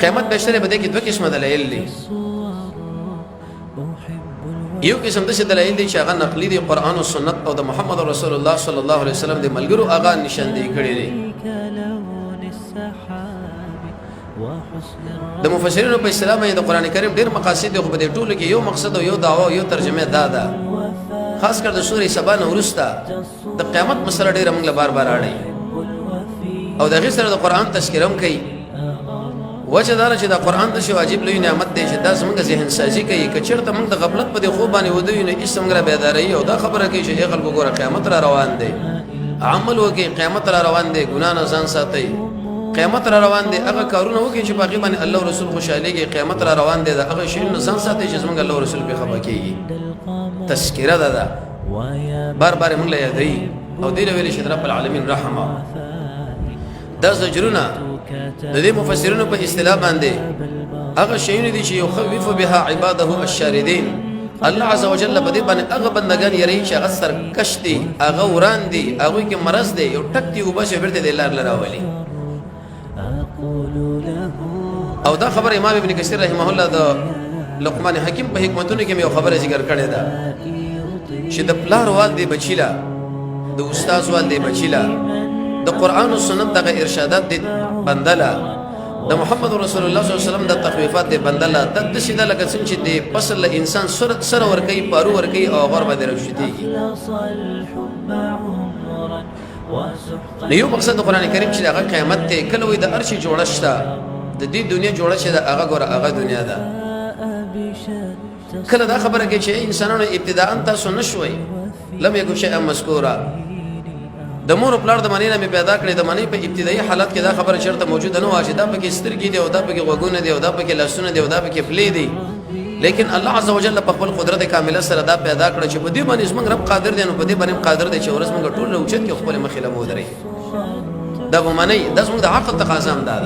قیامت بشتره بده کې دوه قسمه دلایل دي یو قسم د دلایل دي چې هغه نقلي دي قران او سنت او د محمد رسول الله صلی الله علیه وسلم د ملګرو هغه نشاندهي کړی دي د مفسرینو په اصطلاح باندې د قران کریم ډېر مقاصد دي خو په دې ټولو کې یو مقصد او یو دعوه او یو ترجمه ده خاص کر د سورې سبا نه ورسته د قیامت مسله ډېر موږ له بار بار اړي او د غیر سره د قران تذکرہ هم کوي وجه دا چې د قران د شی واجب لوی نعمت دی چې دا زموږ ذهن سازي کوي کچرته موږ د غفلت په خوب باندې ودی نه اسمغه بیداری او دا خبره کوي چې خلکو ګوره قیامت را روان دی عمل وکي قیامت را روان دی ګنا نه ځان ساتي قیامت را روان دی هغه کارونه وکي چې باقي باندې الله رسول خوشاليږي قیامت را روان دی دا هغه شی نه ځان ساتي چې زموږ الله رسول په خبر کیږي تذکرہ ده بار بار موږ له یادې او دې ویل چې رب العالمین رحمه دا زجرونه د دې مفسرینو په اصطلاح باندې هغه شیونه دي چې يخوف بها عباده الشاردين الله عز وجل په دې باندې هغه بندگان یری چې هغه سرکش دي هغه وران دي هغه کې مرز دي یو ټک دی وبشه ورته د لار لراولي او دا خبر امام ابن کثیر رحمه الله د لقمان حکیم په حکمتونو کې یو خبره ذکر کړې ده چې د پلار والدې بچیلا د استاد والدې بچیلا د قران او سنت دغه ارشادات دي بندلا د محمد رسول الله صلی الله علیه وسلم د تخفیفات دي بندلا د سیده لکه څنګه چې د فصل انسان سره ور کوي پارو ور کوي او غربه درشتيږي یو مقصد د قران کریم چې هغه قیامت ته کله وي د ارشي جوړشتا د دې دنیا جوړه چې هغه ګوره هغه دنیا ده کله دا خبره کې چې انسانانو ابتداء تاسو نشوي لم يكن شيئا مذكورا د مور پلار د منی نه پیدا کړی د منی په ابتدایي حالت کې دا خبره چرته موجوده نه و چې دا پکې سترګې دی او دا پکې غوګونه دی او دا پکې لاسونه دی او دا پکې پلي دی لیکن الله عز وجل په خپل قدرت کامله سره دا پیدا کړ چې په دې باندې زموږ رب قادر دی نو په دې باندې قادر دی چې ورس موږ ټول اوچت کې خپل مخې له مودري دا به منی د زموږ د عقل تقاضا هم ده